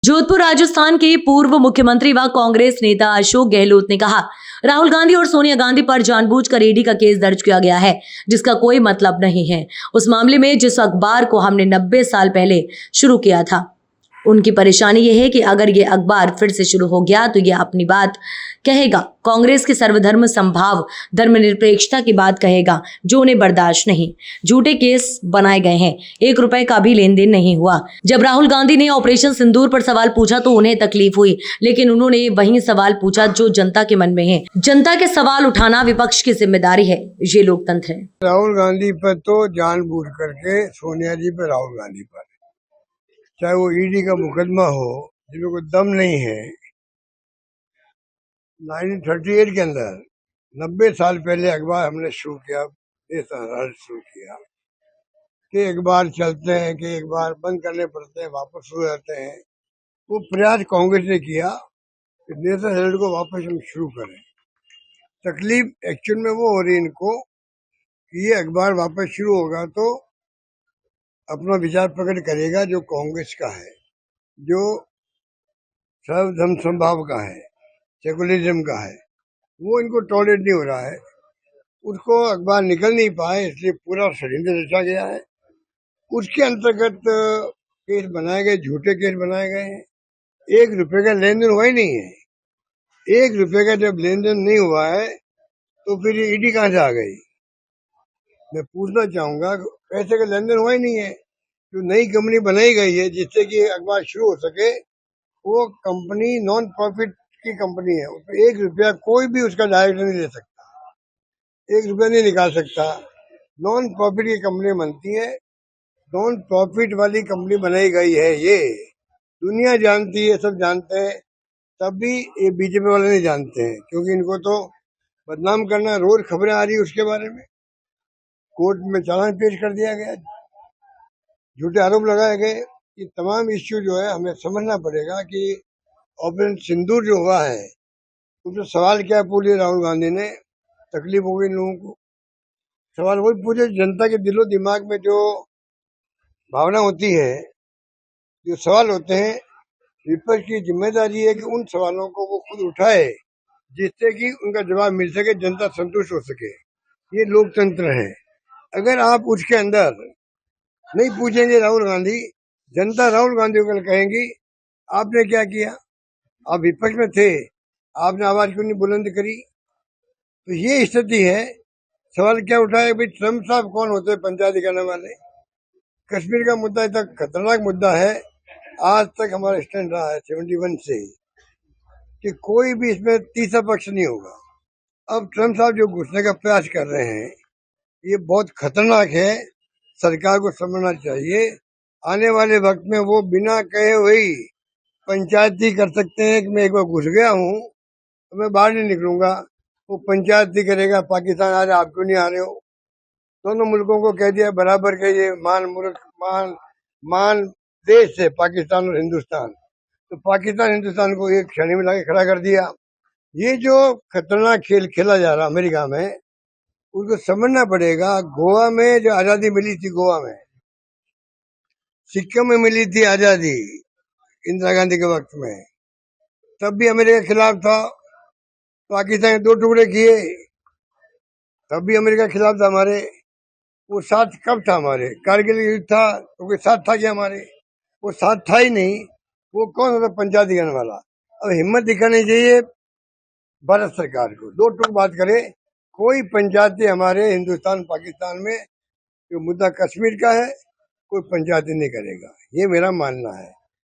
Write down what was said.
जोधपुर राजस्थान के पूर्व मुख्यमंत्री व कांग्रेस नेता अशोक गहलोत ने कहा, राहुल गांधी और सोनिया गांधी पर जानबूझकर ईडी का केस दर्ज किया गया है, जिसका कोई मतलब नहीं है। उस मामले में जिस अखबार को हमने 90 साल पहले शुरू किया था, उनकी परेशानी यह है कि अगर ये अखबार फिर से शुरू हो गया तो ये अपनी बात कहेगा, कांग्रेस के सर्वधर्म संभाव धर्मनिरपेक्षता की बात कहेगा, जो उन्हें बर्दाश्त नहीं। झूठे केस बनाए गए हैं, 1 रुपए का भी लेन देन नहीं हुआ। जब राहुल गांधी ने ऑपरेशन सिंदूर पर सवाल पूछा तो उन्हें तकलीफ हुई, लेकिन उन्होंने वही सवाल पूछा जो जनता के मन में है। जनता के सवाल उठाना विपक्ष की जिम्मेदारी है, ये लोकतंत्र है। राहुल गांधी पर तो जानबूझ करके सोनिया जी पर, राहुल गांधी पर, चाहे वो ईडी का मुकदमा हो, जिनमें कोई दम नहीं है। 1938 के अंदर 90 साल पहले अखबार हमने शुरू किया, शुरू किया कि एक बार चलते हैं कि एक बार बंद करने पड़ते हैं, वापस शुरू जाते हैं। वो प्रयास कांग्रेस ने किया कि नेशनल हेराल्ड को वापस हम शुरू करें। तकलीफ एक्चुअल में वो हो रही इनको कि ये अखबार वापस शुरू होगा तो अपना विचार प्रकट करेगा जो कांग्रेस का है, जो सर्वधर्म संभाव का है, सेकुलरिज्म का है, वो इनको टॉलरेट नहीं हो रहा है। उसको अखबार निकल नहीं पाए, इसलिए पूरा षड्यंत्र रचा गया है। उसके अंतर्गत केस बनाए गए, झूठे केस बनाए गए हैं। 1 रुपए का लेन देन हुआ ही नहीं है। 1 रुपए का जब लेन देन नहीं हुआ है तो फिर ये ईडी कहाँ से आ गई? मैं पूछना चाहूंगा, पैसे का लेन देन हुआ ही नहीं है। जो नई कंपनी बनाई गई है जिससे कि अखबार शुरू हो सके, वो कंपनी नॉन प्रॉफिट की कंपनी है। उसमें 1 रुपया कोई भी उसका डायरेक्टर नहीं ले सकता, 1 रुपया नहीं निकाल सकता। नॉन प्रॉफिट की कंपनी बनती है, नॉन प्रॉफिट वाली कंपनी बनाई गई है। ये दुनिया जानती है, सब जानते हैं, तब भी ये बीजेपी वाले नहीं जानते हैं, क्योंकि इनको तो बदनाम करना, रोज खबरें आ रही है उसके बारे में। कोर्ट में चालान पेश कर दिया गया, झूठे आरोप लगाए गए। ये तमाम इश्यू जो है हमें समझना पड़ेगा कि ऑपरेशन सिंदूर जो हुआ है उसमें सवाल क्या पूछे राहुल गांधी ने, तकलीफ हो गई लोगों को। सवाल वही पूछे, जनता के दिलो दिमाग में जो भावना होती है, जो सवाल होते हैं, विपक्ष की जिम्मेदारी है कि उन सवालों को वो खुद उठाए, जिससे कि उनका जवाब मिल सके, जनता संतुष्ट हो सके। ये लोकतंत्र है। अगर आप उसके अंदर नहीं पूछेंगे राहुल गांधी, जनता राहुल गांधी को कहेंगी आपने क्या किया, आप विपक्ष में थे, आपने आवाज क्यों नहीं बुलंद करी। तो ये स्थिति है। सवाल क्या उठाए भाई, ट्रम्प साहब कौन होते हैं पंचायती करने वाले? कश्मीर का मुद्दा इतना खतरनाक मुद्दा है, आज तक हमारा स्टैंड रहा है 71 से कि कोई भी इसमें तीसरा पक्ष नहीं होगा। अब ट्रम्प साहब जो घुसने का प्रयास कर रहे हैं, ये बहुत खतरनाक है। सरकार को समझना चाहिए, आने वाले वक्त में वो बिना कहे वही पंचायती कर सकते हैं कि मैं एक बार घुस गया हूँ तो मैं बाहर नहीं निकलूंगा। वो पंचायती करेगा, पाकिस्तान आ रहे, आप क्यों नहीं आ रहे हो। दोनों मुल्कों को कह दिया बराबर के, ये मान देश है पाकिस्तान और हिंदुस्तान। तो पाकिस्तान हिंदुस्तान को एक श्रेणी में लाके खड़ा कर दिया। ये जो खतरनाक खेल खेला जा रहा अमेरिका में, उसको समझना पड़ेगा। गोवा में जो आजादी मिली थी, गोवा में, सिक्किम में मिली थी आजादी इंदिरा गांधी के वक्त में, तब भी अमेरिका के खिलाफ था। पाकिस्तान के 2 टुकड़े किए, तब भी अमेरिका के खिलाफ था हमारे। वो साथ कब था हमारे? कारगिल युद्ध था तो कोई साथ था क्या हमारे? वो साथ था ही नहीं। वो कौन होता पंचायती करने वाला? अब हिम्मत दिखानी चाहिए भारत सरकार को, 2 टूक बात करे। कोई पंचायती हमारे हिंदुस्तान पाकिस्तान में जो मुद्दा कश्मीर का है, कोई पंचायती नहीं करेगा, ये मेरा मानना है।